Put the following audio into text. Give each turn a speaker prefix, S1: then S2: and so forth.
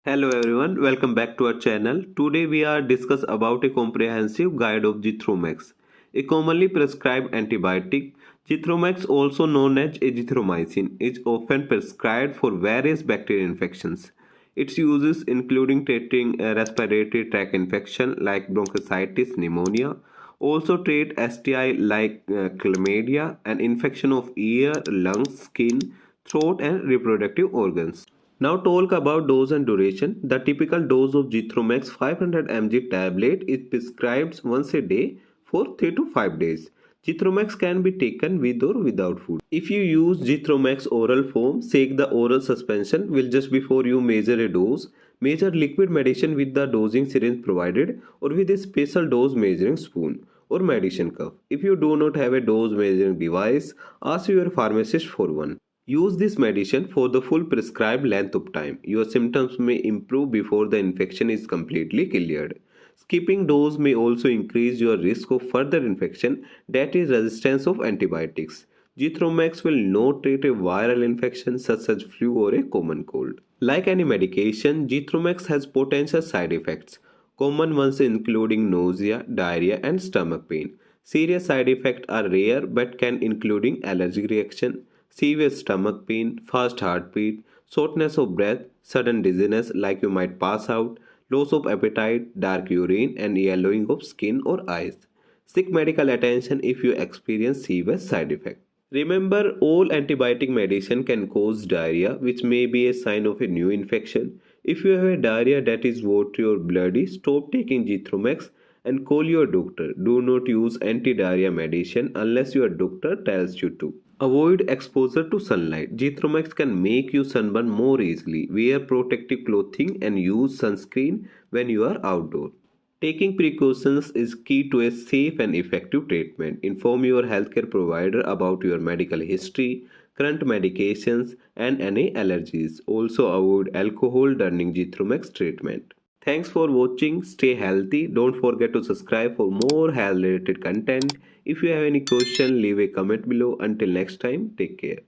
S1: Hello everyone, welcome back to our channel. Today we are discuss about a comprehensive guide of Zithromax, a commonly prescribed antibiotic. Zithromax, also known as azithromycin, is often prescribed for various bacterial infections. Its uses including treating a respiratory tract infection like bronchitis, pneumonia, also treat STI like chlamydia, and infection of ear, lungs, skin, throat, and reproductive organs. Now talk about dose and duration. The typical dose of Zithromax 500 mg tablet is prescribed once a day for 3 to 5 days. Zithromax can be taken with or without food. If you use Zithromax oral form, shake the oral suspension will just before you measure a dose. Measure liquid medicine with the dosing syringe provided or with a special dose measuring spoon or medicine cup. If you do not have a dose measuring device, ask your pharmacist for one. Use this medicine for the full prescribed length of time. Your symptoms may improve before the infection is completely cleared. Skipping dose may also increase your risk of further infection, that is resistance of antibiotics. Zithromax will not treat a viral infection such as flu or a common cold. Like any medication, Zithromax has potential side effects. Common ones including nausea, diarrhea and stomach pain. Serious side effects are rare but can including allergic reaction, severe stomach pain, fast heartbeat, shortness of breath, sudden dizziness like you might pass out, loss of appetite, dark urine, and yellowing of skin or eyes. Seek medical attention if you experience severe side effects. Remember, all antibiotic medicine can cause diarrhea, which may be a sign of a new infection. If you have a diarrhea that is watery or bloody, stop taking Zithromax and call your doctor. Do not use anti-diarrhea medicine unless your doctor tells you to. Avoid exposure to sunlight. Zithromax can make you sunburn more easily. Wear protective clothing and use sunscreen when you are outdoors. Taking precautions is key to a safe and effective treatment. Inform your healthcare provider about your medical history, current medications, and any allergies. Also, avoid alcohol during Zithromax treatment. Thanks for watching. Stay healthy. Don't forget to subscribe for more health related content. If you have any question, leave a comment below. Until next time, take care.